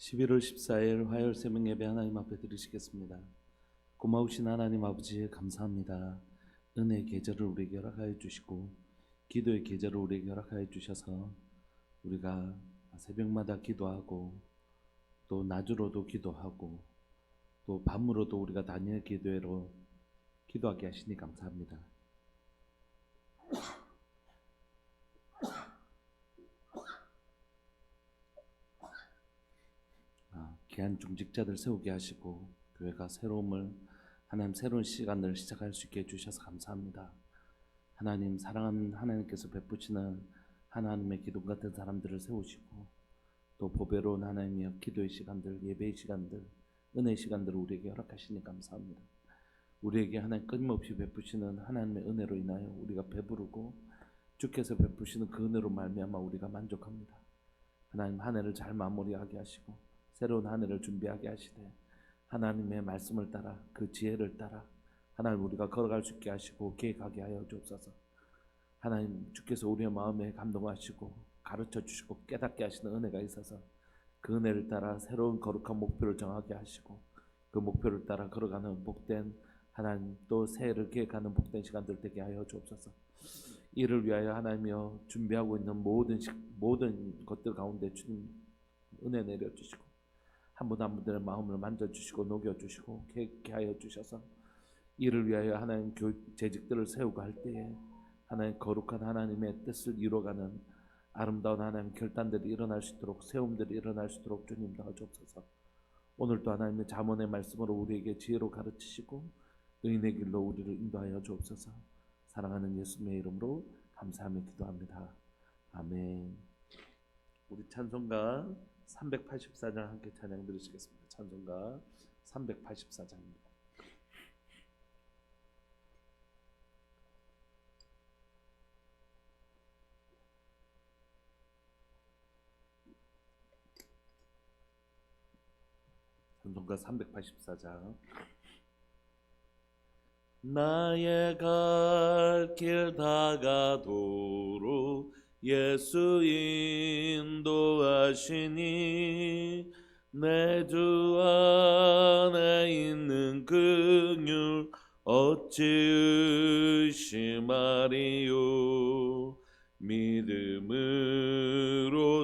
11월 14일 화요일 새벽 예배 하나님 앞에 드리시겠습니다. 고마우신 하나님 아버지 감사합니다. 은혜의 계절을 우리에게 허락하여 주시고 기도의 계절을 우리에게 허락하여 주셔서 우리가 새벽마다 기도하고 또 낮으로도 기도하고 또 밤으로도 우리가 다니엘 기도회로 기도하게 하시니 감사합니다. 귀한 중직자들 세우게 하시고 교회가 새로움을 하나님 새로운 시간을 시작할 수 있게 해주셔서 감사합니다. 하나님 사랑하는 하나님께서 베푸시는 하나님의 기둥 같은 사람들을 세우시고 또 보배로운 하나님의 기도의 시간들, 예배의 시간들, 은혜의 시간들을 우리에게 허락하시니 감사합니다. 우리에게 하나님 끊임없이 베푸시는 하나님의 은혜로 인하여 우리가 배부르고 주께서 베푸시는 그 은혜로 말미암아 우리가 만족합니다. 하나님 한 해를 잘 마무리하게 하시고 새로운 한 해를 준비하게 하시되 하나님의 말씀을 따라 그 지혜를 따라 하나님 우리가 걸어갈 수 있게 하시고 계획하게 하여 주옵소서. 하나님 주께서 우리의 마음에 감동하시고 가르쳐 주시고 깨닫게 하시는 은혜가 있어서 그 은혜를 따라 새로운 거룩한 목표를 정하게 하시고 그 목표를 따라 걸어가는 복된 하나님 또 새해를 계획하는 복된 시간들 되게 하여 주옵소서. 이를 위하여 하나님이여 준비하고 있는 모든 것들 가운데 주님 은혜 내려주시고 한 분 한 분들의 마음을 만져주시고 녹여주시고 계획케 하여 주셔서 이를 위하여 하나님 재직들을 세우고 할 때에 하나님 거룩한 하나님의 뜻을 이루어가는 아름다운 하나님 결단들이 일어날 수 있도록 세움들이 일어날 수 있도록 주님 도와주옵소서. 오늘도 하나님의 잠언의 말씀으로 우리에게 지혜로 가르치시고 의인의 길로 우리를 인도하여 주옵소서. 사랑하는 예수님의 이름으로 감사하며 기도합니다. 아멘. 우리 찬송가 384장 함께 찬양 드리시겠습니다. 찬송가 384장입니다. 찬송가 384장. 나의 갈 길 다가도록 예수 인도하시니 내 주 안에 있는 긍휼 어찌 의심하리요. 믿음으로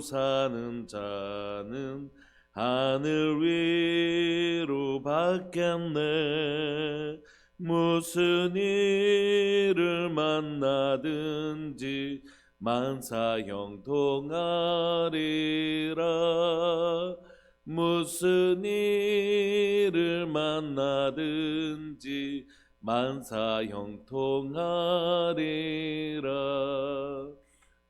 사는 자는 하늘 위로 받겠네. 무슨 일을 만나든지 만사 형통하리라. 무슨 일을 만나든지 만사 형통하리라.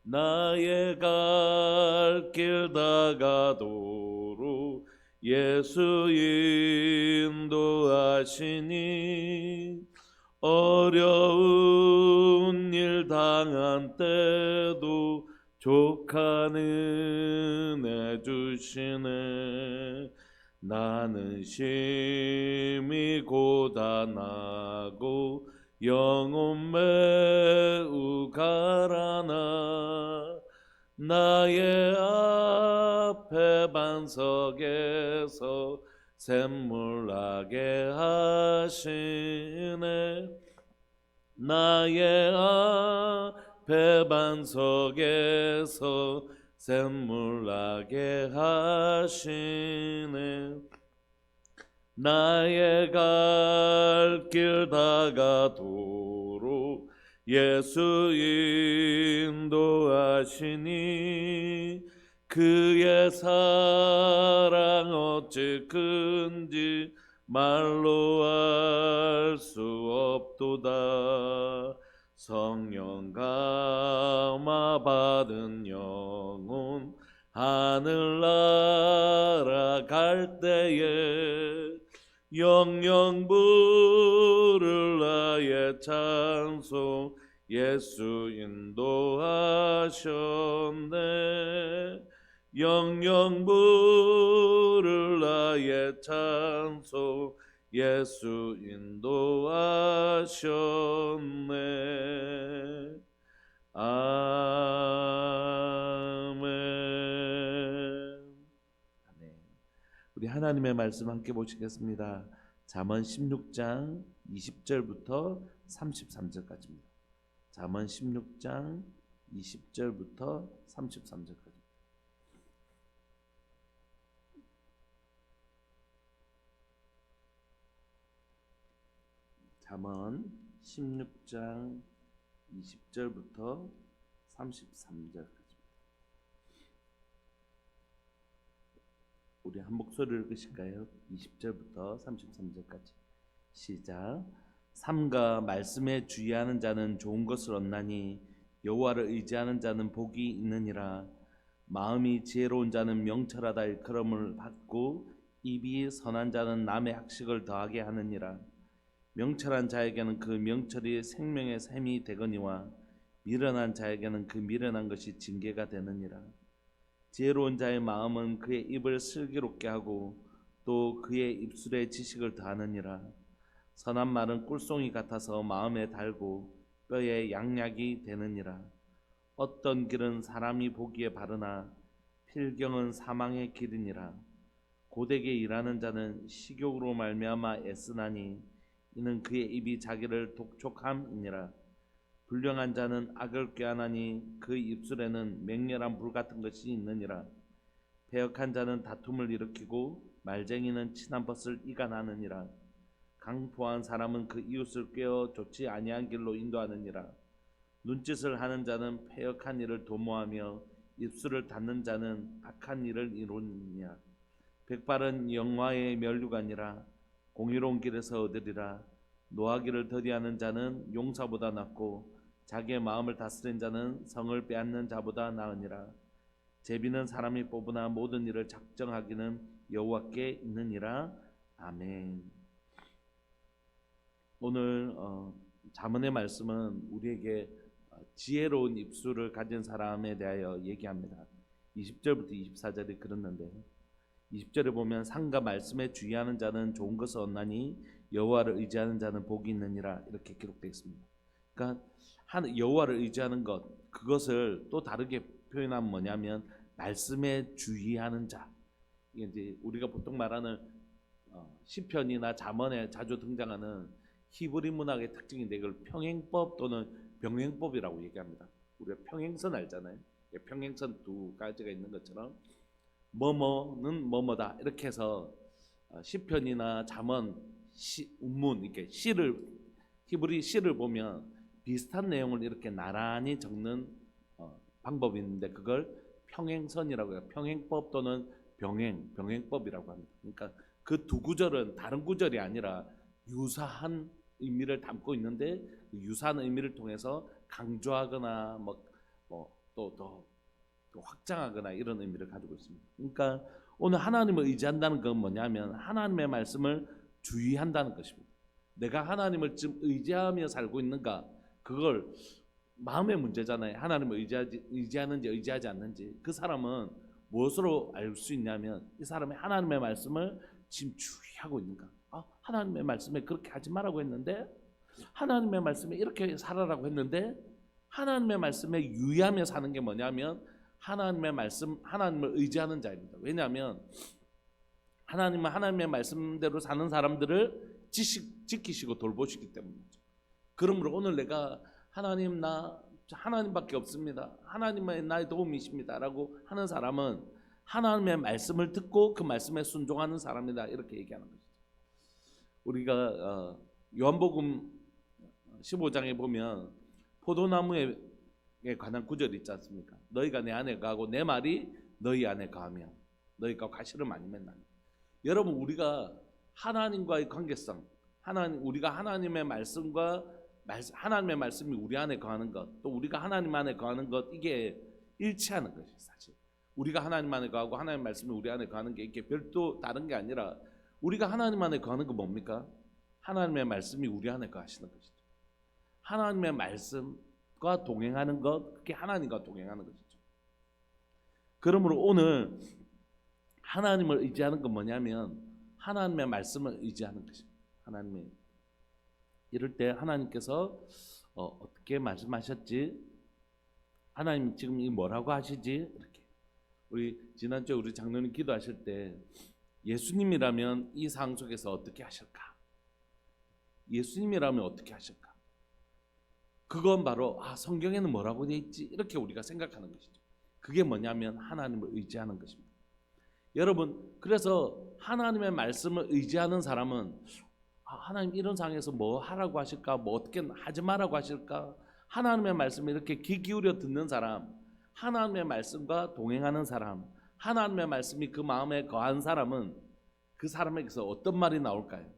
나의 갈 길 다가도록 예수 인도하시니 어려운 일 당한 때도 족한 은혜 주시네. 나는 심히 고단하고 영혼 매우 가라나 나의 앞에 반석에서 샘물나게 하시네. 나의 앞에 반석에서 샘물나게 하시네. 나의 갈 길 다가도록 예수 인도하시니 그의 사랑 어찌 큰지 말로 알 수 없도다. 성령 감화 받은 영혼 하늘나라 갈 때에 영영 부를 나의 찬송 예수 인도하셨네. 영영 부를 나의 찬송 예수 인도하셨네. 아멘. 아멘. 우리 하나님의 말씀 함께 보시겠습니다. 잠언 16장 20절부터 33절까지입니다. 잠언 16장 20절부터 33절까지. 잠언 16장 20절부터 33절까지. 우리 한 목소리를 읽으실까요? 20절부터 33절까지. 시작. 삼가 말씀에 주의하는 자는 좋은 것을 얻나니 여호와를 의지하는 자는 복이 있느니라. 마음이 지혜로운 자는 명철하다 일컬음을 받고 입이 선한 자는 남의 학식을 더하게 하느니라. 명철한 자에게는 그 명철이 생명의 샘이 되거니와 미련한 자에게는 그 미련한 것이 징계가 되느니라. 지혜로운 자의 마음은 그의 입을 슬기롭게 하고 또 그의 입술에 지식을 더하느니라. 선한 말은 꿀송이 같아서 마음에 달고 뼈에 양약이 되느니라. 어떤 길은 사람이 보기에 바르나 필경은 사망의 길이니라. 고되게 일하는 자는 식욕으로 말미암아 애쓰나니 이는 그의 입이 자기를 독촉함이니라. 불량한 자는 악을 꾀하나니 그 입술에는 맹렬한 불 같은 것이 있느니라. 배역한 자는 다툼을 일으키고 말쟁이는 친한 벗을 이간하느니라. 강포한 사람은 그 이웃을 꾀어 좋지 아니한 길로 인도하느니라. 눈짓을 하는 자는 패역한 일을 도모하며 입술을 닫는 자는 악한 일을 이루느니라. 백발은 영화의 면류관이라. 공의로운 길에서 얻으리라. 노하기를 더디하는 자는 용사보다 낫고 자기의 마음을 다스린 자는 성을 빼앗는 자보다 나으니라. 제비는 사람이 뽑으나 모든 일을 작정하기는 여호와께 있느니라. 아멘. 오늘 잠언의 말씀은 우리에게 지혜로운 입술을 가진 사람에 대하여 얘기합니다. 20절부터 24절이 그랬는데 20절에 보면 상가 말씀에 주의하는 자는 좋은 것을 얻나니 여호와를 의지하는 자는 복이 있느니라 이렇게 기록되어 있습니다. 그러니까 여호와를 의지하는 것, 그것을 또 다르게 표현하면 뭐냐면 말씀에 주의하는 자. 이게 이제 우리가 보통 말하는 시편이나 잠언에 자주 등장하는 히브리 문학의 특징인데 이걸 평행법 또는 병행법이라고 얘기합니다. 우리가 평행선 알잖아요. 평행선 두 가지가 있는 것처럼 뭐뭐는 뭐뭐다 이렇게 해서 시편이나 잠언, 운문 이렇게 시를 히브리 시를 보면 비슷한 내용을 이렇게 나란히 적는 방법이 있는데 그걸 평행선이라고 해요. 평행법 또는 병행법이라고 합니다. 그러니까 그 두 구절은 다른 구절이 아니라 유사한 의미를 담고 있는데 그 유사한 의미를 통해서 강조하거나 또 확장하거나 이런 의미를 가지고 있습니다. 그러니까 오늘 하나님을 의지한다는 건 뭐냐면 하나님의 말씀을 주의한다는 것입니다. 내가 하나님을 지금 의지하며 살고 있는가, 그걸 마음의 문제잖아요. 하나님을 의지하는지 의지하지 않는지. 그 사람은 무엇으로 알 수 있냐면 이 사람이 하나님의 말씀을 지금 주의하고 있는가. 하나님의 말씀에 그렇게 하지 말라고 했는데, 하나님의 말씀에 이렇게 살아라고 했는데, 하나님의 말씀에 유의하며 사는 게 뭐냐면 하나님의 말씀, 하나님을 의지하는 자입니다. 왜냐하면 하나님은 하나님의 말씀대로 사는 사람들을 지키시고 돌보시기 때문이죠. 그러므로 오늘 내가 하나님, 나 하나님밖에 없습니다, 하나님만 나의 도움이십니다 라고 하는 사람은 하나님의 말씀을 듣고 그 말씀에 순종하는 사람이다 이렇게 얘기하는 것이죠. 우리가 요한복음 15장에 보면 포도나무에 관한 구절이 있지 않습니까? 너희가 내 안에 거하고 내 말이 너희 안에 거하면 너희가 과실을 많이 맺나니. 여러분, 우리가 하나님과의 관계성, 우리가 하나님의 말씀과 하나님의 말씀이 우리 안에 거하는 것, 또 우리가 하나님 안에 거하는 것, 이게 일치하는 것이 사실. 우리가 하나님 안에 거하고 하나님의 말씀이 우리 안에 거하는 게 이게 별도 다른 게 아니라 우리가 하나님 안에 거하는 건 뭡니까? 하나님의 말씀이 우리 안에 거하시는 것이죠. 하나님의 말씀과 동행하는 것, 그게 하나님과 동행하는 것이죠. 그러므로 오늘 하나님을 의지하는 건 뭐냐면 하나님의 말씀을 의지하는 것입니다. 하나님의, 이럴 때 하나님께서 어떻게 말씀하셨지? 하나님 지금 이 뭐라고 하시지? 이렇게. 우리 지난주에 우리 장로님 기도하실 때 예수님이라면 이 상황 속에서 어떻게 하실까? 예수님이라면 어떻게 하실까? 그건 바로 성경에는 뭐라고 돼 있지? 이렇게 우리가 생각하는 것이죠. 그게 뭐냐면 하나님을 의지하는 것입니다. 여러분, 그래서 하나님의 말씀을 의지하는 사람은 하나님 이런 상황에서 뭐 하라고 하실까? 뭐 어떻게 하지 말라고 하실까? 하나님의 말씀에 이렇게 귀 기울여 듣는 사람, 하나님의 말씀과 동행하는 사람, 하나님의 말씀이 그 마음에 거한 사람은 그 사람에게서 어떤 말이 나올까요?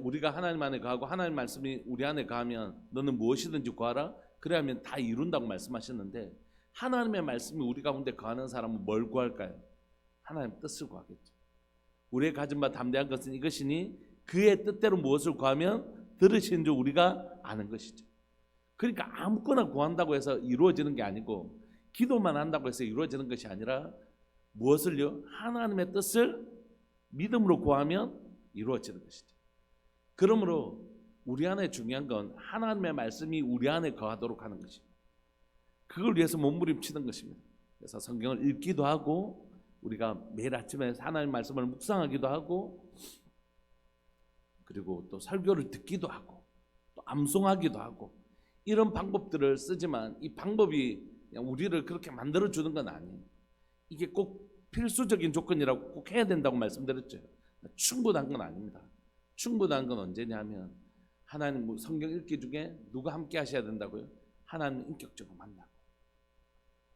우리가 하나님 안에 거하고 하나님 말씀이 우리 안에 거하면 너는 무엇이든지 구하라. 그래야면 다 이룬다고 말씀하셨는데, 하나님의 말씀이 우리 가운데 거하는 사람은 뭘 구할까요? 하나님의 뜻을 구하겠죠. 우리의 가진 바 담대한 것은 이것이니 그의 뜻대로 무엇을 구하면 들으시는 줄 우리가 아는 것이죠. 그러니까 아무거나 구한다고 해서 이루어지는 게 아니고, 기도만 한다고 해서 이루어지는 것이 아니라 무엇을요? 하나님의 뜻을 믿음으로 구하면 이루어지는 것이죠. 그러므로 우리 안에 중요한 건 하나님의 말씀이 우리 안에 거하도록 하는 것입니다. 그걸 위해서 몸부림치는 것입니다. 그래서 성경을 읽기도 하고, 우리가 매일 아침에 하나님 말씀을 묵상하기도 하고, 그리고 또 설교를 듣기도 하고, 또 암송하기도 하고, 이런 방법들을 쓰지만 이 방법이 그냥 우리를 그렇게 만들어주는 건 아니에요. 이게 꼭 필수적인 조건이라고 꼭 해야 된다고 말씀드렸죠. 충분한 건 아닙니다. 충분한 건 언제냐면, 하나님 성경 읽기 중에 누가 함께 하셔야 된다고요? 하나님 인격적으로 만나고.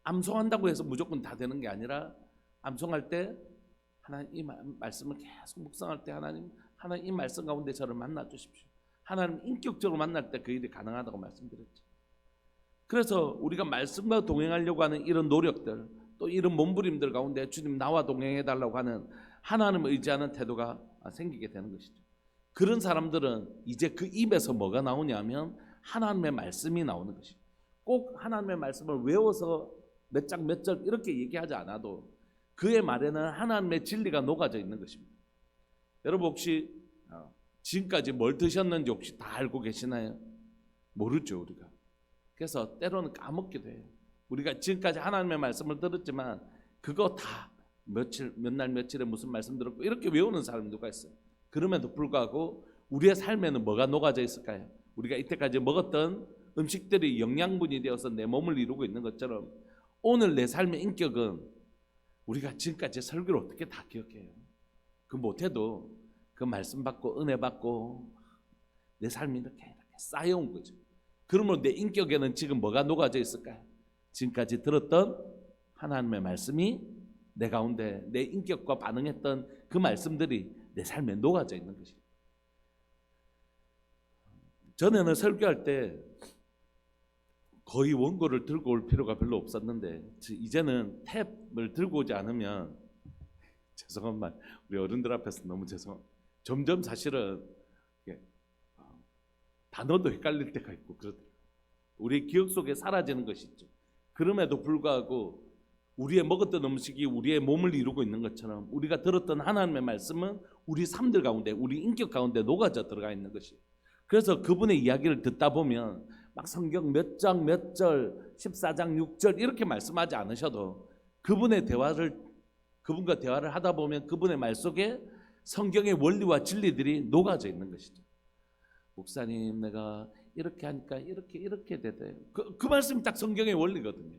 암송한다고 해서 무조건 다 되는 게 아니라, 암송할 때 하나님 이 말씀을 계속 묵상할 때 하나님 이 말씀 가운데 저를 만나 주십시오. 하나님 인격적으로 만날 때 그 일이 가능하다고 말씀드렸죠. 그래서 우리가 말씀과 동행하려고 하는 이런 노력들, 또 이런 몸부림들 가운데 주님 나와 동행해 달라고 하는 하나님을 의지하는 태도가 생기게 되는 것이죠. 그런 사람들은 이제 그 입에서 뭐가 나오냐면 하나님의 말씀이 나오는 것이죠. 꼭 하나님의 말씀을 외워서 몇 장 몇 절 이렇게 얘기하지 않아도 그의 말에는 하나님의 진리가 녹아져 있는 것입니다. 여러분 혹시 지금까지 뭘 드셨는지 혹시 다 알고 계시나요? 모르죠, 우리가. 그래서 때로는 까먹기도 해요. 우리가 지금까지 하나님의 말씀을 들었지만 그거 다 몇 날 며칠에 무슨 말씀 들었고 이렇게 외우는 사람이 누가 있어요? 그럼에도 불구하고 우리의 삶에는 뭐가 녹아져 있을까요? 우리가 이때까지 먹었던 음식들이 영양분이 되어서 내 몸을 이루고 있는 것처럼 오늘 내 삶의 인격은 우리가 지금까지 설교를 어떻게 다 기억해요? 그 못해도 그 말씀 받고 은혜 받고 내 삶이 이렇게 쌓여온 거죠. 그러면 내 인격에는 지금 뭐가 녹아져 있을까요? 지금까지 들었던 하나님의 말씀이 내 가운데 내 인격과 반응했던 그 말씀들이 내 삶에 녹아져 있는 것이에요. 전에는 설교할 때 거의 원고를 들고 올 필요가 별로 없었는데 이제는 탭을 들고 오지 않으면 죄송한 말, 우리 어른들 앞에서 너무 점점 사실은 단어도 헷갈릴 때가 있고 그렇더라고요. 우리 기억 속에 사라지는 것이 있죠. 그럼에도 불구하고 우리의 먹었던 음식이 우리의 몸을 이루고 있는 것처럼 우리가 들었던 하나님의 말씀은 우리 삶들 가운데, 우리 인격 가운데 녹아져 들어가 있는 것이에요. 그래서 그분의 이야기를 듣다 보면 막 성경 몇 장 몇 절 14장 6절 이렇게 말씀하지 않으셔도 그분과 대화를 하다 보면 그분의 말 속에 성경의 원리와 진리들이 녹아져 있는 것이죠. 목사님, 내가 이렇게 하니까 이렇게 되대요. 그 말씀이 딱 성경의 원리거든요.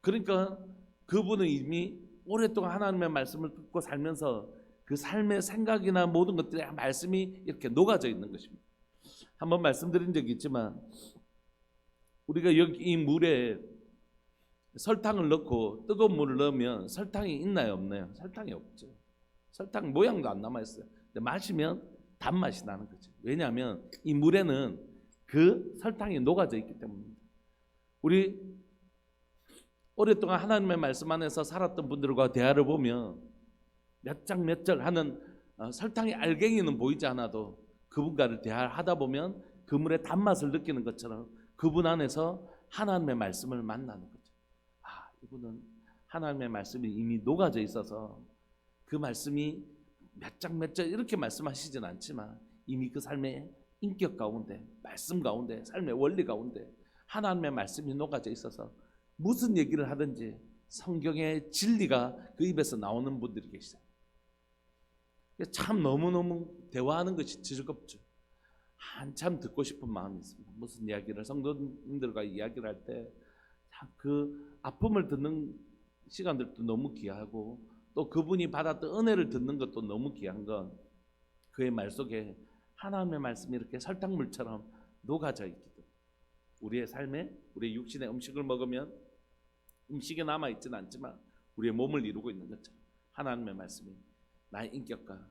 그러니까 그분은 이미 오랫동안 하나님의 말씀을 듣고 살면서 그 삶의 생각이나 모든 것들의 말씀이 이렇게 녹아져 있는 것입니다. 한번 말씀드린 적이 있지만 우리가 여기 이 물에 설탕을 넣고 뜨거운 물을 넣으면 설탕이 있나요, 없나요? 설탕이 없죠. 설탕 모양도 안 남아있어요. 근데 마시면 단맛이 나는 거죠. 왜냐하면 이 물에는 그 설탕이 녹아져 있기 때문입니다. 우리 오랫동안 하나님의 말씀 안에서 살았던 분들과 대화를 보면 몇 장 몇 절 하는 설탕의 알갱이는 보이지 않아도 그분과를 대화하다 보면 그 물의 단맛을 느끼는 것처럼 그분 안에서 하나님의 말씀을 만나는 거죠. 이분은 하나님의 말씀이 이미 녹아져 있어서 그 말씀이 몇 장 몇 절 이렇게 말씀하시진 않지만 이미 그 삶의 인격 가운데, 말씀 가운데, 삶의 원리 가운데 하나님의 말씀이 녹아져 있어서 무슨 얘기를 하든지 성경의 진리가 그 입에서 나오는 분들이 계시죠. 참 너무너무 대화하는 것이 즐겁죠. 한참 듣고 싶은 마음이 있습니다. 무슨 이야기를 성도님들과 이야기를 할 때 그 아픔을 듣는 시간들도 너무 귀하고, 또 그분이 받았던 은혜를 듣는 것도 너무 귀한 건 그의 말 속에 하나님의 말씀이 이렇게 설탕물처럼 녹아져 있기도, 우리의 삶에, 우리의 육신의 음식을 먹으면 음식에 남아있지는 않지만 우리의 몸을 이루고 있는 것처럼 하나님의 말씀이 나의 인격과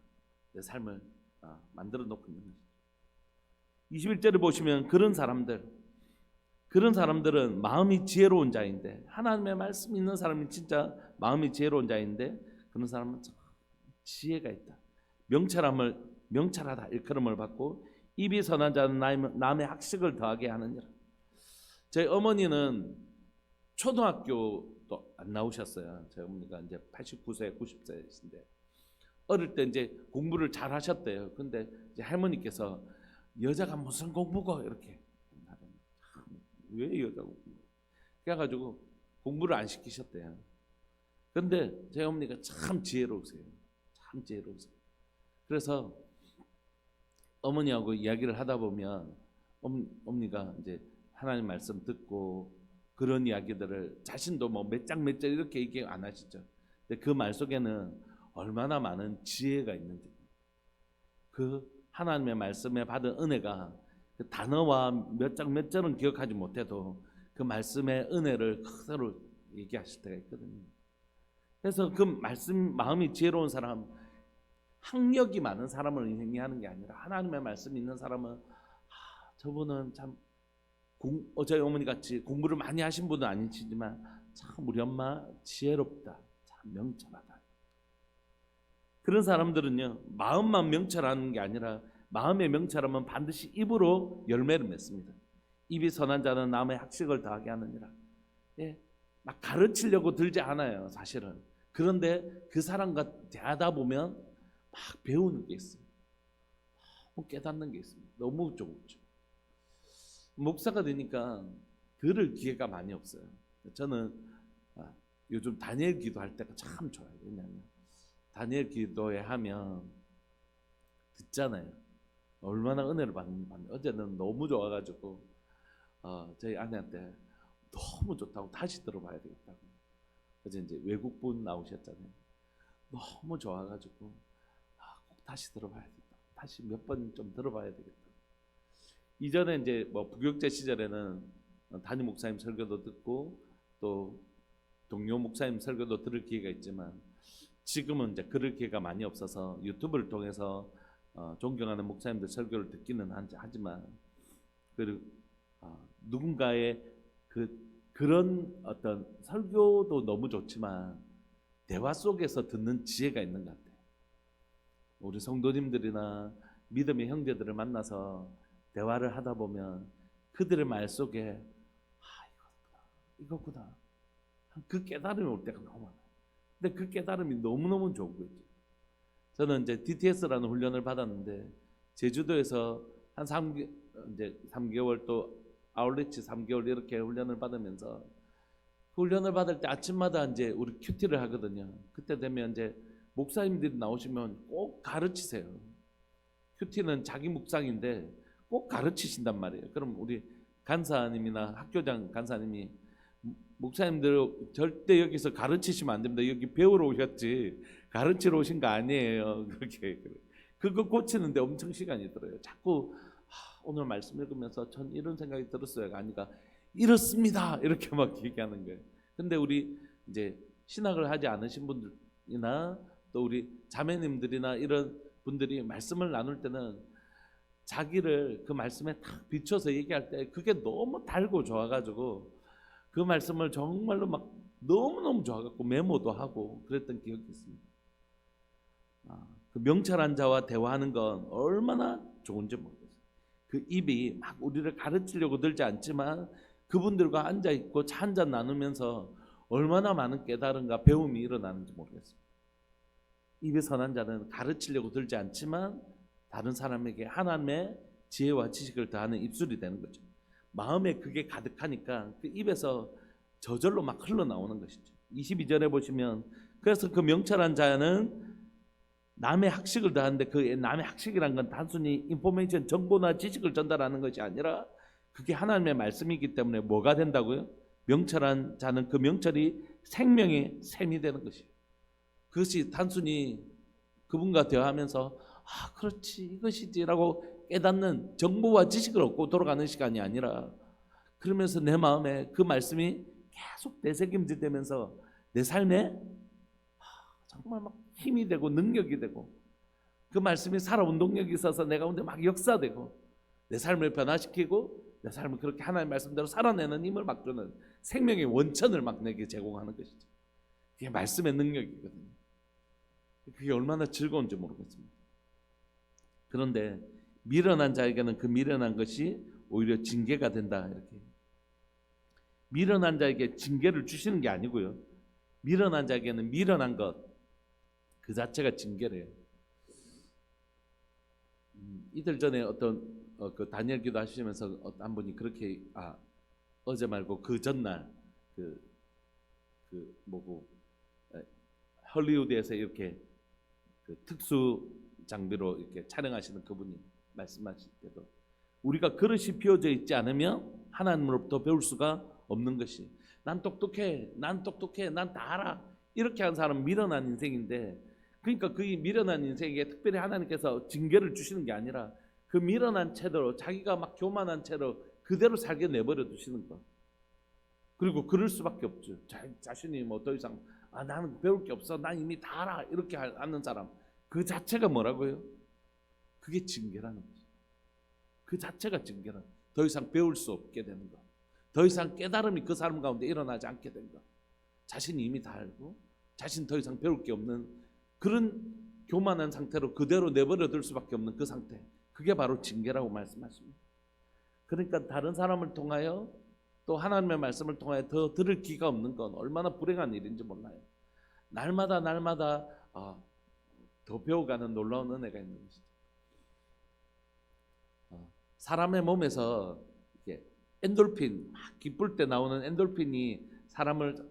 내 삶을 만들어 놓고 있는 것이죠. 21절을 보시면 그런 사람들은 마음이 지혜로운 자인데, 하나님의 말씀이 있는 사람이 진짜 마음이 지혜로운 자인데, 그런 사람은 지혜가 있다. 명철하다 일컬음을 받고, 입이 선한 자는 남의 학식을 더하게 하느니라. 저희 어머니는 초등학교도 안 나오셨어요. 저희 어머니가 이제 89세, 90세이신데 어릴 때 이제 공부를 잘 하셨대요. 근데 이제 할머니께서 여자가 무슨 공부고 이렇게, 왜 여자가 공부? 그래가지고 공부를 안 시키셨대요. 근데 제 어머니가 참 지혜로우세요. 참 지혜로우세요. 그래서 어머니하고 이야기를 하다 보면 어머니가 이제 하나님 말씀 듣고 그런 이야기들을 자신도 뭐 몇 장 몇 절 이렇게 얘기 안 하시죠. 근데 그 말 속에는 얼마나 많은 지혜가 있는지, 그 하나님의 말씀에 받은 은혜가 그 단어와 몇 장 몇 절은 기억하지 못해도 그 말씀의 은혜를 그대로 얘기하실 때가 있거든요. 그래서 그 말씀, 마음이 지혜로운 사람, 학력이 많은 사람을 의미하는 게 아니라 하나님의 말씀이 있는 사람은 저분은 참 저희 어머니 같이 공부를 많이 하신 분은 아니시지만 참 우리 엄마 지혜롭다, 참 명철하다. 그런 사람들은요, 마음만 명철하는 게 아니라 마음의 명철하면 반드시 입으로 열매를 맺습니다. 입이 선한 자는 남의 학식을 더하게 하느니라. 예, 막 가르치려고 들지 않아요, 사실은. 그런데 그 사람과 대하다 보면 막 배우는 게 있어요. 너무 깨닫는 게 있습니다. 너무 좋죠. 목사가 되니까 들을 기회가 많이 없어요. 저는 요즘 다니엘 기도할 때가 참 좋아요. 왜냐하면 다니엘 기도에 하면 듣잖아요. 얼마나 은혜를 받는지. 어제는 너무 좋아가지고 저희 아내한테 너무 좋다고 다시 들어봐야 되겠다고. 어제 이제 외국분 나오셨잖아요. 너무 좋아가지고 꼭 다시 들어봐야겠다. 다시 몇 번 좀 들어봐야 되겠다. 이전에 이제 뭐 부교육제 시절에는 담임 목사님 설교도 듣고 또 동료 목사님 설교도 들을 기회가 있지만, 지금은 이제 그럴 기회가 많이 없어서 유튜브를 통해서 존경하는 목사님들 설교를 듣기는 하지만, 그리고 누군가의 그런 어떤 설교도 너무 좋지만 대화 속에서 듣는 지혜가 있는 것 같아요. 우리 성도님들이나 믿음의 형제들을 만나서 대화를 하다 보면 그들의 말 속에 이거구나 그 깨달음이 올 때가 너무 많아요. 근데 그 깨달음이 너무너무 좋은 거죠. 저는 이제 DTS라는 훈련을 받았는데 제주도에서 한 3개월 또 아울리치 3개월 이렇게 훈련을 받으면서, 그 훈련을 받을 때 아침마다 이제 우리 큐티를 하거든요. 그때 되면 이제 목사님들이 나오시면 꼭 가르치세요. 큐티는 자기 묵상인데 꼭 가르치신단 말이에요. 그럼 우리 간사님이나 학교장 간사님이 목사님들 절대 여기서 가르치시면 안 됩니다. 여기 배우러 오셨지 가르치러 오신 거 아니에요. 그렇게 그거 고치는데 엄청 시간이 들어요. 자꾸 오늘 말씀 읽으면서 전 이런 생각이 들었어요가 아니라 이렇습니다 이렇게 막 얘기하는 거예요. 근데 우리 이제 신학을 하지 않으신 분들이나 또 우리 자매님들이나 이런 분들이 말씀을 나눌 때는 자기를 그 말씀에 딱 비춰서 얘기할 때 그게 너무 달고 좋아가지고 그 말씀을 정말로 막 너무너무 좋아갖고 메모도 하고 그랬던 기억이 있습니다. 그 명철한 자와 대화하는 건 얼마나 좋은지 모르겠어요. 그 입이 막 우리를 가르치려고 들지 않지만 그분들과 앉아있고 차 한잔 나누면서 얼마나 많은 깨달음과 배움이 일어나는지 모르겠어요. 입이 선한 자는 가르치려고 들지 않지만 다른 사람에게 하나님의 지혜와 지식을 더하는 입술이 되는 거죠. 마음에 그게 가득하니까 그 입에서 저절로 막 흘러나오는 것이죠. 22절에 보시면 그래서 그 명철한 자는 남의 학식을 더하는데 그 남의 학식이란 건 단순히 인포메이션 정보나 지식을 전달하는 것이 아니라 그게 하나님의 말씀이기 때문에 뭐가 된다고요? 명철한 자는 그 명철이 생명의 샘이 되는 것이에요. 그것이 단순히 그분과 대화하면서 그렇지 이것이지라고 깨닫는 정보와 지식을 얻고 돌아가는 시간이 아니라 그러면서 내 마음에 그 말씀이 계속 되새김질 되면서 내 삶에 정말 막 힘이 되고 능력이 되고 그 말씀이 살아 운동력이 있어서 내 가운데 막 역사되고 내 삶을 변화시키고 내 삶을 그렇게 하나님의 말씀대로 살아내는 힘을 막 주는 생명의 원천을 막 내게 제공하는 것이죠. 그게 말씀의 능력이거든요. 그게 얼마나 즐거운지 모르겠습니다. 그런데 미련한 자에게는 그 미련한 것이 오히려 징계가 된다. 이렇게 미련한 자에게 징계를 주시는 게 아니고요. 미련한 자에게는 미련한 것 그 자체가 징계래요. 이틀 전에 어떤 그 다니엘 기도 하시면서 한 분이 그렇게 어제 말고 그 전날 그 뭐고 헐리우드에서 이렇게 그 특수 장비로 이렇게 촬영하시는 그분이 말씀하실 때도 우리가 그릇이 비워져 있지 않으면 하나님으로부터 배울 수가 없는 것이 난 똑똑해 난 다 알아 이렇게 한 사람은 미련한 인생인데 그러니까 그 미련한 인생에게 특별히 하나님께서 징계를 주시는 게 아니라 그 미련한 채로 자기가 막 교만한 채로 그대로 살게 내버려 두시는 것. 그리고 그럴 수밖에 없죠. 자신이 뭐 더 이상 나는 배울 게 없어 난 이미 다 알아 이렇게 하는 사람 그 자체가 뭐라고요? 그게 징계라는 거죠. 그 자체가 징계라는 거죠. 더 이상 배울 수 없게 되는 것. 더 이상 깨달음이 그 사람 가운데 일어나지 않게 된 것. 자신이 이미 다 알고 자신 더 이상 배울 게 없는 그런 교만한 상태로 그대로 내버려 둘 수밖에 없는 그 상태. 그게 바로 징계라고 말씀하십니다. 그러니까 다른 사람을 통하여 또 하나님의 말씀을 통하여 더 들을 기가 없는 건 얼마나 불행한 일인지 몰라요. 날마다 더 배워가는 놀라운 은혜가 있는 것이죠. 사람의 몸에서 이게 엔돌핀, 기쁠 때 나오는 엔돌핀이 사람을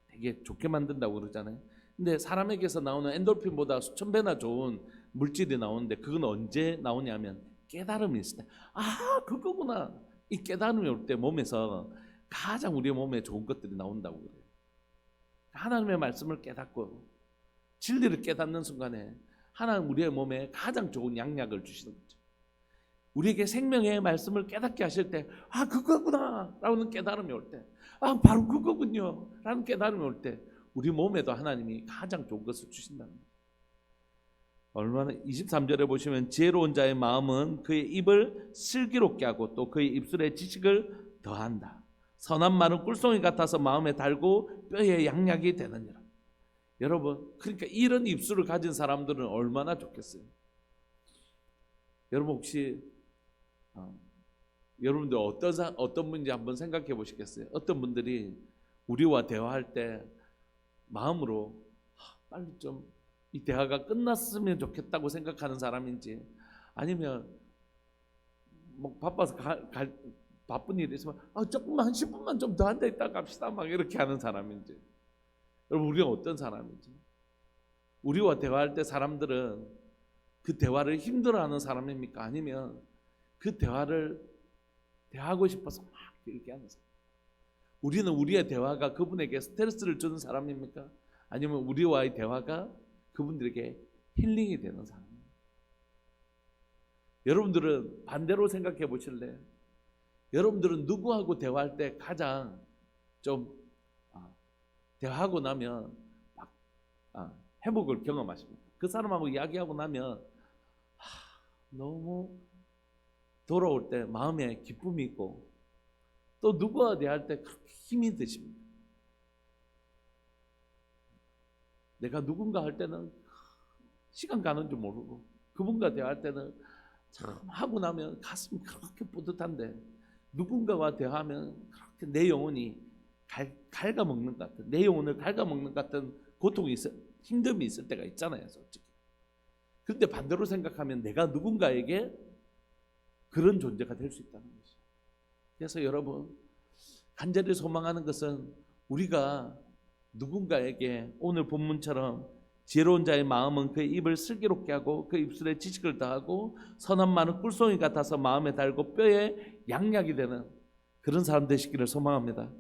되게 좋게 만든다고 그러잖아요. 근데 사람에게서 나오는 엔돌핀보다 수천 배나 좋은 물질이 나오는데 그건 언제 나오냐면 깨달음이 있을 때 그거구나 이 깨달음이 올 때 몸에서 가장 우리 몸에 좋은 것들이 나온다고 그래요. 하나님의 말씀을 깨닫고 진리를 깨닫는 순간에 하나님 우리의 몸에 가장 좋은 양약을 주시는 거죠. 우리에게 생명의 말씀을 깨닫게 하실 때 그거구나 라는 깨달음이 올 때 바로 그거군요 라는 깨달음이 올 때 우리 몸에도 하나님이 가장 좋은 것을 주신다는 거예요. 얼마나 23절에 보시면 지혜로운 자의 마음은 그의 입을 슬기롭게 하고 또 그의 입술에 지식을 더한다. 선한 말은 꿀송이 같아서 마음에 달고 뼈에 양약이 되느니라. 여러분 그러니까 이런 입술을 가진 사람들은 얼마나 좋겠어요. 여러분 혹시 여러분들 어떤 분인지 한번 생각해 보시겠어요? 어떤 분들이 우리와 대화할 때 마음으로 빨리 좀 이 대화가 끝났으면 좋겠다고 생각하는 사람인지 아니면 뭐 바빠서 바쁜 일이 있으면 조금만 한 10분만 좀 더 앉아 있다 갑시다 막 이렇게 하는 사람인지 여러분 우리가 어떤 사람인지 우리와 대화할 때 사람들은 그 대화를 힘들어하는 사람입니까? 아니면 그 대화를 대화하고 싶어서 막 이렇게 하는 사람 우리는 우리의 대화가 그분에게 스트레스를 주는 사람입니까? 아니면 우리와의 대화가 그분들에게 힐링이 되는 사람입니까? 여러분들은 반대로 생각해 보실래요? 여러분들은 누구하고 대화할 때 가장 좀 대화하고 나면 막 회복을 경험하십니까? 그 사람하고 이야기하고 나면 너무 돌아올 때 마음에 기쁨이 있고 또 누구와 대화할 때 그렇게 힘이 드십니다. 내가 누군가 할 때는 시간 가는 줄 모르고 그분과 대화할 때는 참 하고 나면 가슴이 그렇게 뿌듯한데 누군가와 대화하면 그렇게 내 영혼이 갉아먹는 것 같은 내 영혼을 갉아먹는 것 같은 고통이 힘듦이 있을 때가 있잖아요 솔직히. 그런데 반대로 생각하면 내가 누군가에게 그런 존재가 될 수 있다는 거죠. 그래서 여러분 간절히 소망하는 것은 우리가 누군가에게 오늘 본문처럼 지혜로운 자의 마음은 그의 입을 슬기롭게 하고 그 입술에 지식을 더하고 선한 말은 꿀송이 같아서 마음에 달고 뼈에 양약이 되는 그런 사람 되시기를 소망합니다.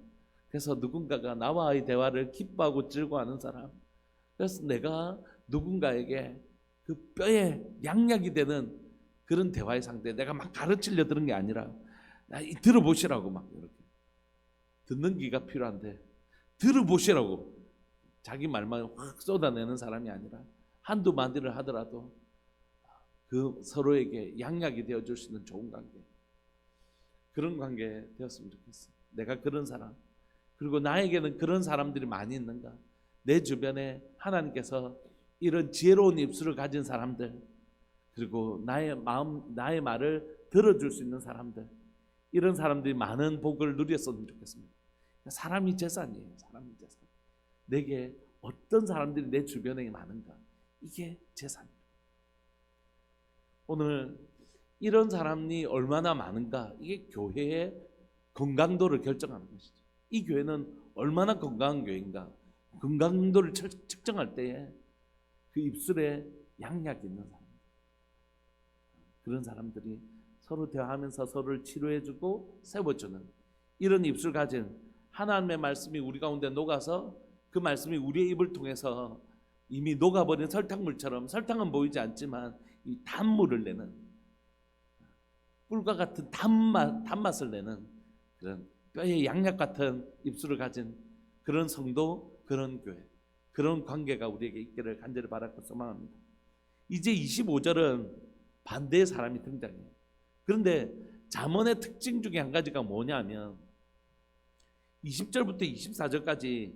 그래서 누군가가 나와의 대화를 기뻐하고 즐거워하는 사람, 그래서 내가 누군가에게 그 뼈에 양약이 되는 그런 대화의 상태, 내가 막 가르치려 들은 게 아니라 들어보시라고 막 이렇게 듣는 기가 필요한데 들어보시라고 자기 말만 확 쏟아내는 사람이 아니라 한두 마디를 하더라도 그 서로에게 양약이 되어줄 수 있는 좋은 관계, 그런 관계 되었으면 좋겠어요. 내가 그런 사람, 그리고 나에게는 그런 사람들이 많이 있는가, 내 주변에 하나님께서 이런 지혜로운 입술을 가진 사람들, 그리고 나의 마음, 나의 말을 들어줄 수 있는 사람들, 이런 사람들이 많은 복을 누렸으면 좋겠습니다. 사람이 재산이에요. 사람이 재산. 내게 어떤 사람들이 내 주변에 많은가, 이게 재산이에요. 오늘 이런 사람이 얼마나 많은가, 이게 교회의 건강도를 결정하는 것이죠. 이 교회는 얼마나 건강한 교회인가, 건강도를 측정할 때에 그 입술에 양약이 있는 사람, 그런 사람들이 서로 대화하면서 서로를 치료해주고 세워주는 이런 입술 가진 하나님의 말씀이 우리 가운데 녹아서 그 말씀이 우리의 입을 통해서 이미 녹아버린 설탕물처럼, 설탕은 보이지 않지만 이 단물을 내는, 꿀과 같은 단맛을 내는 그런 뼈에 양약 같은 입술을 가진 그런 성도, 그런 교회, 그런 관계가 우리에게 있기를 간절히 바라고 소망합니다. 이제 25절은 반대의 사람이 등장해요. 그런데 잠언의 특징 중에 한 가지가 뭐냐면 20절부터 24절까지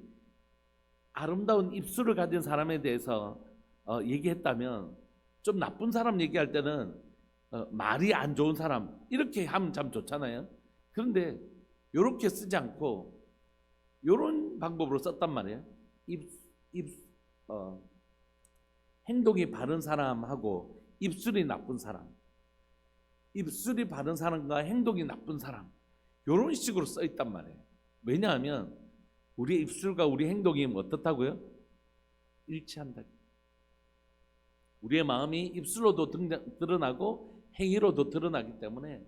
아름다운 입술을 가진 사람에 대해서 얘기했다면, 좀 나쁜 사람 얘기할 때는 말이 안 좋은 사람 이렇게 하면 참 좋잖아요. 그런데 이렇게 쓰지 않고 이런 방법으로 썼단 말이에요. 행동이 바른 사람하고 입술이 나쁜 사람, 입술이 바른 사람과 행동이 나쁜 사람, 이런 식으로 써 있단 말이에요. 왜냐하면 우리의 입술과 우리 행동이 어떻다고요? 일치한다. 우리의 마음이 입술로도 드러나고 행위로도 드러나기 때문에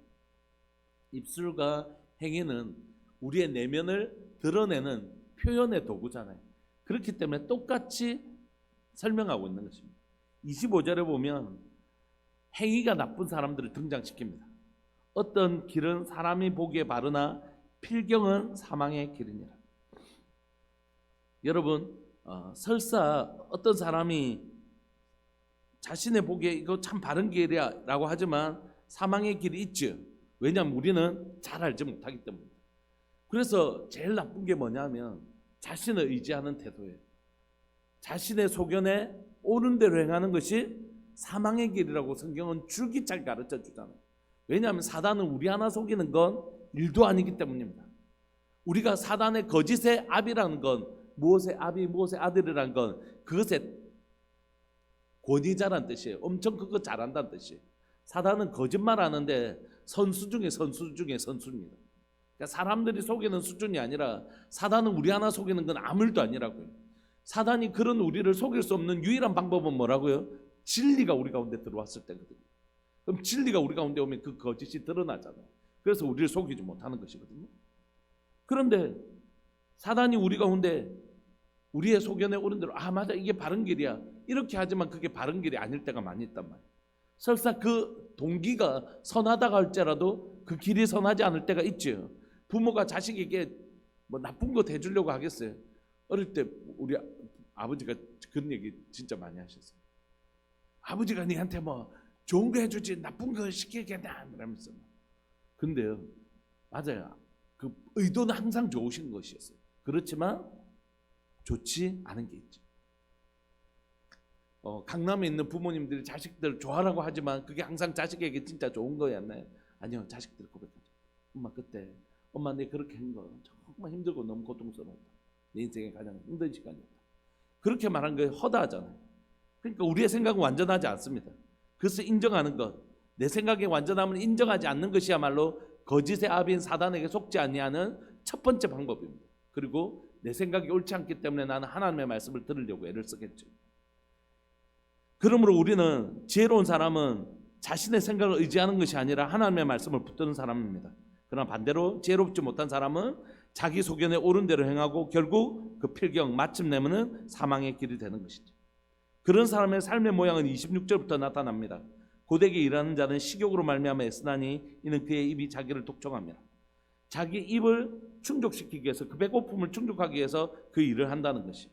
입술과 행위는 우리의 내면을 드러내는 표현의 도구잖아요. 그렇기 때문에 똑같이 설명하고 있는 것입니다. 25절에 보면 행위가 나쁜 사람들을 등장시킵니다. 어떤 길은 사람이 보기에 바르나 필경은 사망의 길이니라. 여러분, 설사 어떤 사람이 자신의 보기에 이거 참 바른 길이야 라고 하지만 사망의 길이 있죠. 왜냐하면 우리는 잘 알지 못하기 때문입니다. 그래서 제일 나쁜 게 뭐냐면 자신을 의지하는 태도예요. 자신의 소견에 옳은 대로 행하는 것이 사망의 길이라고 성경은 줄기차게 가르쳐 주잖아요. 왜냐하면 사단은 우리 하나 속이는 건 일도 아니기 때문입니다. 우리가 사단의 거짓의 압이라는 건, 무엇의 압이 무엇의 아들이라는 건 그것의 권위자란 뜻이에요. 엄청 그거 잘한다는 뜻이에요. 사단은 거짓말하는데 선수 중에 선수 중에 선수입니다. 그러니까 사람들이 속이는 수준이 아니라 사단은 우리 하나 속이는 건 아무 일도 아니라고요. 사단이 그런 우리를 속일 수 없는 유일한 방법은 뭐라고요? 진리가 우리 가운데 들어왔을 때거든요. 그럼 진리가 우리 가운데 오면 그 거짓이 드러나잖아요. 그래서 우리를 속이지 못하는 것이거든요. 그런데 사단이 우리 가운데 우리의 소견에 오른 대로 맞아, 이게 바른 길이야 이렇게 하지만 그게 바른 길이 아닐 때가 많이 있단 말이에요. 설사 그 동기가 선하다고 할지라도 그 길이 선하지 않을 때가 있죠. 부모가 자식에게 뭐 나쁜 것 해주려고 하겠어요? 어릴 때 우리 아버지가 그런 얘기 진짜 많이 하셨어요. 아버지가 니한테 뭐 좋은 거 해주지 나쁜 거 시키겠냐 이러면서. 근데요, 맞아요. 그 의도는 항상 좋으신 것이었어요. 그렇지만 좋지 않은 게 있죠. 강남에 있는 부모님들이 자식들 좋아하라고 하지만 그게 항상 자식에게 진짜 좋은 거였나요? 아니요. 자식들 고백하죠. 엄마, 그때 엄마 내 그렇게 한 거 정말 힘들고 너무 고통스러웠다. 내 인생의 가장 힘든 시간이었다. 그렇게 말한 거에 허다하잖아요. 그러니까 우리의 생각은 완전하지 않습니다. 그것을 인정하는 것, 내 생각의 완전함을 인정하지 않는 것이야말로 거짓의 압인 사단에게 속지 아니하는 첫 번째 방법입니다. 그리고 내 생각이 옳지 않기 때문에 나는 하나님의 말씀을 들으려고 애를 쓰겠죠. 그러므로 우리는 지혜로운 사람은 자신의 생각을 의지하는 것이 아니라 하나님의 말씀을 붙드는 사람입니다. 그러나 반대로 지혜롭지 못한 사람은 자기 소견에 옳은 대로 행하고 결국 그 필경 마침내면은 사망의 길이 되는 것이죠. 그런 사람의 삶의 모양은 26절부터 나타납니다. 고되게 일하는 자는 식욕으로 말미암아 애쓰나니 이는 그의 입이 자기를 독촉합니다. 자기 입을 충족시키기 위해서, 그 배고픔을 충족하기 위해서 그 일을 한다는 것이.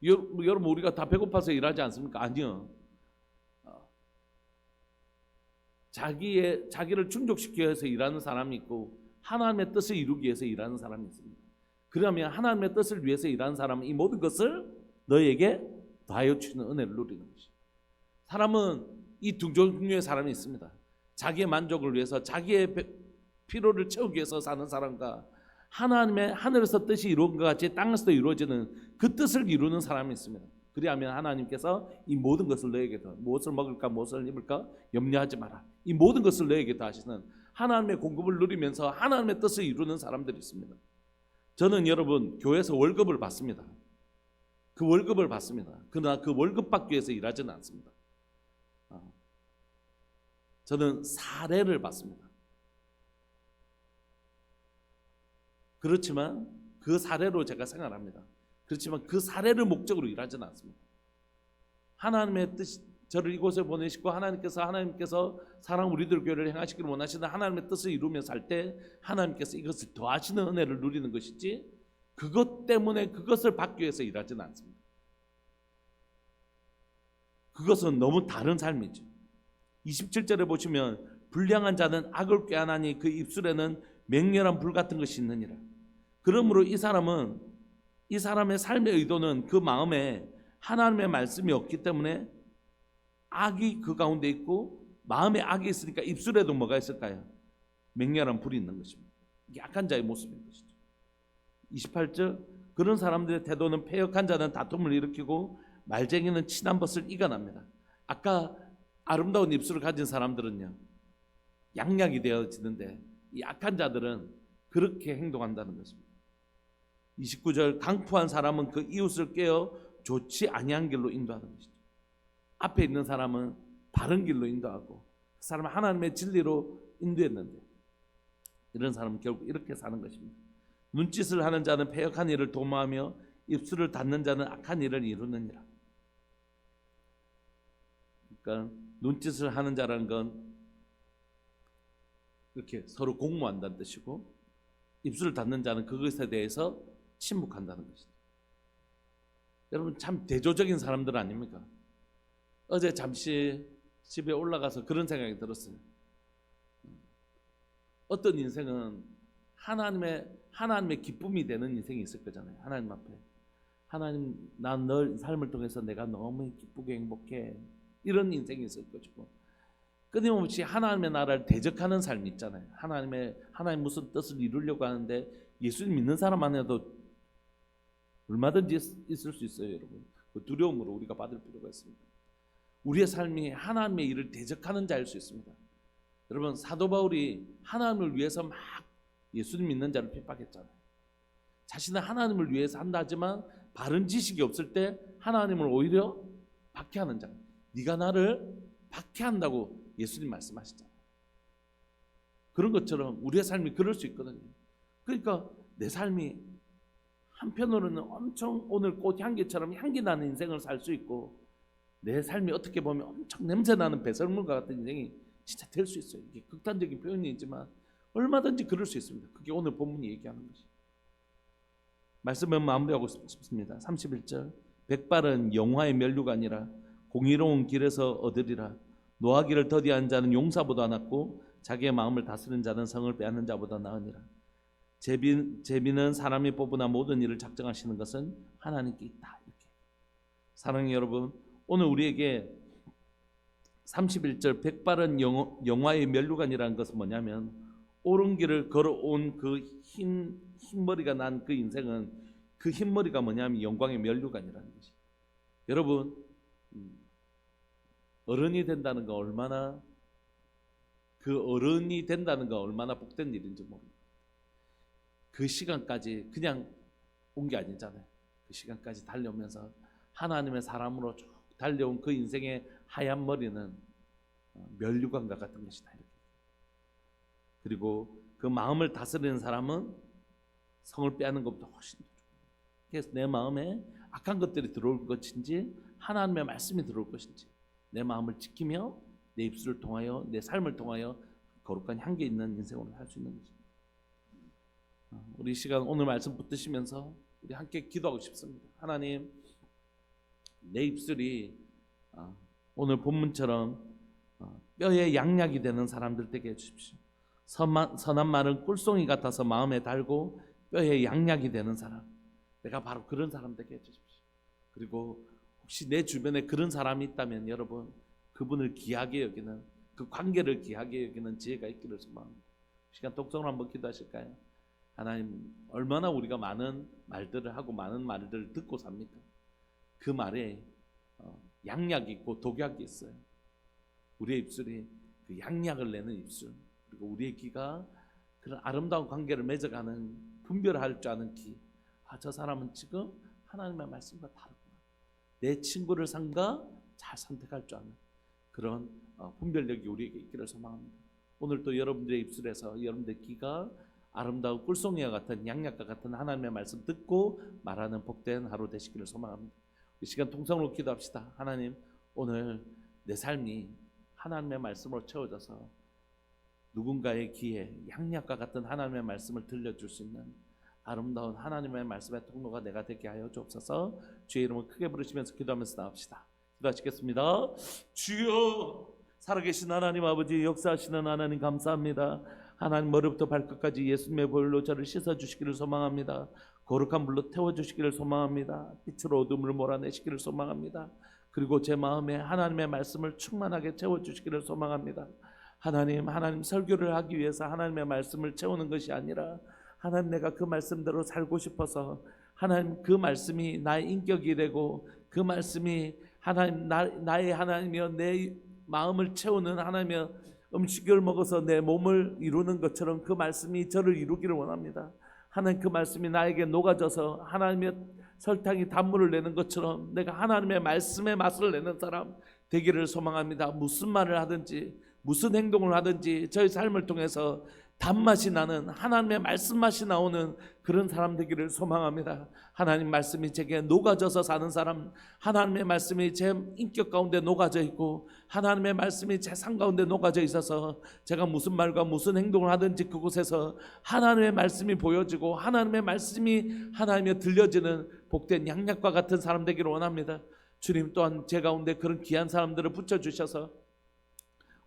여러분, 우리가 다 배고파서 일하지 않습니까? 아니요. 자기를 충족시키기 위해서 일하는 사람이 있고 하나님의 뜻을 이루기 위해서 일하는 사람이 있습니다. 그러면 하나님의 뜻을 위해서 일하는 사람은 이 모든 것을 너에게 더하여 주시는 은혜를 누리는 것이죠. 사람은 이 두 종류의 사람이 있습니다. 자기의 만족을 위해서, 자기의 필요를 채우기 위해서 사는 사람과 하나님의 하늘에서 뜻이 이루어진 것 같이 땅에서도 이루어지는 그 뜻을 이루는 사람이 있습니다. 그리하면 하나님께서 이 모든 것을 너에게 더, 무엇을 먹을까 무엇을 입을까 염려하지 마라, 이 모든 것을 너에게 더 하시는 하나님의 공급을 누리면서 하나님의 뜻을 이루는 사람들이 있습니다. 저는 여러분 교회에서 월급을 받습니다. 그 월급을 받습니다. 그러나 그 월급 받기 위해서 일하지는 않습니다. 저는 사례를 받습니다. 그렇지만 그 사례로 제가 생활합니다. 그렇지만 그 사례를 목적으로 일하지는 않습니다. 하나님의 뜻이 저를 이곳에 보내시고 하나님께서 사랑 우리들 교회를 행하시기를 원하시는 하나님의 뜻을 이루며 살 때 하나님께서 이것을 더하시는 은혜를 누리는 것이지, 그것 때문에 그것을 받기 위해서 일하지는 않습니다. 그것은 너무 다른 삶이죠. 27절에 보시면 불량한 자는 악을 꾀하나니 그 입술에는 맹렬한 불 같은 것이 있느니라. 그러므로 이 사람의 삶의 의도는 그 마음에 하나님의 말씀이 없기 때문에 악이 그 가운데 있고, 마음에 악이 있으니까 입술에도 뭐가 있을까요? 맹렬한 불이 있는 것입니다. 이게 악한 자의 모습인 것이죠. 28절, 그런 사람들의 태도는 패역한 자는 다툼을 일으키고 말쟁이는 친한 벗을 이겨납니다. 아까 아름다운 입술을 가진 사람들은요 양약이 되어지는데, 이 악한 자들은 그렇게 행동한다는 것입니다. 29절, 강포한 사람은 그 이웃을 깨어 좋지 아니한 길로 인도하는 것이죠. 앞에 있는 사람은 바른 길로 인도하고 그 사람은 하나님의 진리로 인도했는데, 이런 사람은 결국 이렇게 사는 것입니다. 눈짓을 하는 자는 패역한 일을 도모하며 입술을 닫는 자는 악한 일을 이루느니라. 그러니까 눈짓을 하는 자라는 건 이렇게 서로 공모한다는 뜻이고, 입술을 닫는 자는 그것에 대해서 침묵한다는 것이죠. 여러분 참 대조적인 사람들 아닙니까? 어제 잠시 집에 올라가서 그런 생각이 들었어요. 어떤 인생은 하나님의 기쁨이 되는 인생이 있을 거잖아요. 하나님 앞에 하나님, 난 널 삶을 통해서 내가 너무 기쁘게 행복해, 이런 인생이 있을 것이고, 끊임없이 하나님의 나라를 대적하는 삶이 있잖아요. 하나님 무슨 뜻을 이루려고 하는데 예수님 믿는 사람 안에도 얼마든지 있을 수 있어요. 여러분 그 두려움으로 우리가 받을 필요가 있습니다. 우리의 삶이 하나님의 일을 대적하는 자일 수 있습니다. 여러분 사도 바울이 하나님을 위해서 막 예수님 믿는 자를 핍박했잖아요. 자신은 하나님을 위해서 한다 하지만 바른 지식이 없을 때 하나님을 오히려 박해하는 자, 네가 나를 박해한다고 예수님 말씀하시잖아요. 그런 것처럼 우리의 삶이 그럴 수 있거든요. 그러니까 내 삶이 한편으로는 엄청 오늘 꽃향기처럼 향기 나는 인생을 살 수 있고, 내 삶이 어떻게 보면 엄청 냄새나는 배설물과 같은 인생이 진짜 될 수 있어요. 이게 극단적인 표현이지만 얼마든지 그럴 수 있습니다. 그게 오늘 본문이 얘기하는 것이. 말씀을 마무리하고 싶습니다. 31절, 백발은 영화의 면류가 아니라 공의로운 길에서 얻으리라. 노하기를 더디한 자는 용사보다 낫고 자기의 마음을 다스리는 자는 성을 빼앗는 자보다 나으니라. 제비는 사람이 뽑으나 모든 일을 작정하시는 것은 하나님께 있다. 이렇게. 사랑하는 여러분, 오늘 우리에게 31절 백발은 영화의 면류관이라는 것은 뭐냐면, 옳은 길을 걸어온 그 흰머리가 난 그 인생은, 그 흰머리가 뭐냐면 영광의 면류관이라는 것이. 여러분 어른이 된다는 거 얼마나 복된 일인지 모릅니다. 그 시간까지 그냥 온 게 아니잖아요. 그 시간까지 달려오면서 하나님의 사람으로 쭉 달려온 그 인생의 하얀 머리는 면류관과 같은 것이다. 이렇게. 그리고 그 마음을 다스리는 사람은 성을 빼앗는 것보다 훨씬 더 좋아요. 그래서 내 마음에 악한 것들이 들어올 것인지 하나님의 말씀이 들어올 것인지 내 마음을 지키며 내 입술을 통하여 내 삶을 통하여 거룩한 향기 있는 인생으로 살 수 있는 것입니다. 우리 시간 오늘 말씀 붙드시면서 우리 함께 기도하고 싶습니다. 하나님, 내 입술이 오늘 본문처럼 뼈에 양약이 되는 사람들 되게 해주십시오. 선한 말은 꿀송이 같아서 마음에 달고 뼈에 양약이 되는 사람, 내가 바로 그런 사람 되게 해주십시오. 그리고 혹시 내 주변에 그런 사람이 있다면 여러분 그분을 귀하게 여기는, 그 관계를 귀하게 여기는 지혜가 있기를 소망합니다. 시간 독성으로 한번 기도하실까요? 하나님, 얼마나 우리가 많은 말들을 하고 많은 말들을 듣고 삽니까? 그 말에 양약이 있고 독약이 있어요. 우리의 입술이 그 양약을 내는 입술, 그리고 우리의 귀가 그런 아름다운 관계를 맺어가는 분별할 줄 아는 귀. 저 사람은 지금 하나님의 말씀과 다르구나. 내 친구를 상가 잘 선택할 줄 아는 그런 분별력이 우리에게 있기를 소망합니다. 오늘 또 여러분들의 입술에서 여러분들의 귀가 아름다운 꿀송이와 같은 양약과 같은 하나님의 말씀 듣고 말하는 복된 하루 되시기를 소망합니다. 이 시간 통성으로 기도합시다. 하나님, 오늘 내 삶이 하나님의 말씀으로 채워져서 누군가의 귀에 양약과 같은 하나님의 말씀을 들려줄 수 있는 아름다운 하나님의 말씀의 통로가 내가 되게 하여 주옵소서. 주의 이름을 크게 부르시면서 기도하면서 나옵시다. 기도하시겠습니다. 주여, 살아계신 하나님 아버지, 역사하시는 하나님 감사합니다. 하나님, 머리부터 발끝까지 예수님의 보혈로 저를 씻어주시기를 소망합니다. 거룩한 물로 태워주시기를 소망합니다. 빛으로 어둠을 몰아내시기를 소망합니다. 그리고 제 마음에 하나님의 말씀을 충만하게 채워주시기를 소망합니다. 하나님 설교를 하기 위해서 하나님의 말씀을 채우는 것이 아니라 하나님, 내가 그 말씀대로 살고 싶어서 하나님, 그 말씀이 나의 인격이 되고 그 말씀이 하나님, 나의 하나님이여 내 마음을 채우는 하나님이여 음식을 먹어서 내 몸을 이루는 것처럼 그 말씀이 저를 이루기를 원합니다. 하나님, 그 말씀이 나에게 녹아져서 하나님의 설탕이 단물을 내는 것처럼 내가 하나님의 말씀의 맛을 내는 사람 되기를 소망합니다. 무슨 말을 하든지 무슨 행동을 하든지 저희 삶을 통해서 단맛이 나는 하나님의 말씀 맛이 나오는 그런 사람 되기를 소망합니다. 하나님 말씀이 제게 녹아져서 사는 사람, 하나님의 말씀이 제 인격 가운데 녹아져 있고 하나님의 말씀이 제 삶 가운데 녹아져 있어서 제가 무슨 말과 무슨 행동을 하든지 그곳에서 하나님의 말씀이 보여지고 하나님의 말씀이 하나님의 들려지는 복된 양약과 같은 사람 되기를 원합니다. 주님 또한 제 가운데 그런 귀한 사람들을 붙여주셔서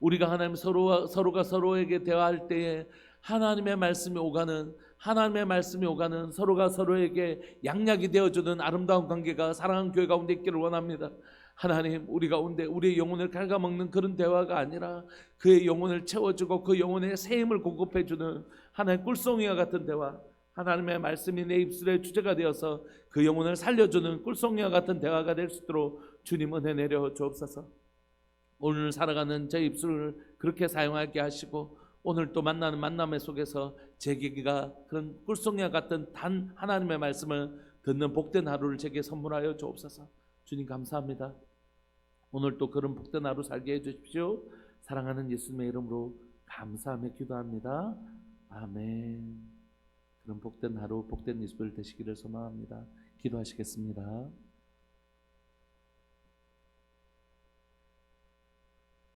우리가 하나님 서로가 서로에게 대화할 때에 하나님의 말씀이 오가는 서로가 서로에게 양약이 되어주는 아름다운 관계가 사랑하는 교회 가운데 있기를 원합니다. 하나님, 우리 가운데 우리의 영혼을 갉아먹는 그런 대화가 아니라 그의 영혼을 채워주고 그 영혼의 새 힘을 공급해주는 하나의 꿀송이와 같은 대화, 하나님의 말씀이 내 입술의 주제가 되어서 그 영혼을 살려주는 꿀송이와 같은 대화가 될 수 있도록 주님 은혜 내려 주옵소서. 오늘 살아가는 제 입술을 그렇게 사용하게 하시고 오늘 또 만나는 만남의 속에서 제 귀가 그런 꿀송이와 같은 단 하나님의 말씀을 듣는 복된 하루를 제게 선물하여 주옵소서. 주님 감사합니다. 오늘 또 그런 복된 하루 살게 해주십시오. 사랑하는 예수님의 이름으로 감사하며 기도합니다. 아멘. 그런 복된 하루, 복된 이슬 되시기를 소망합니다. 기도하시겠습니다.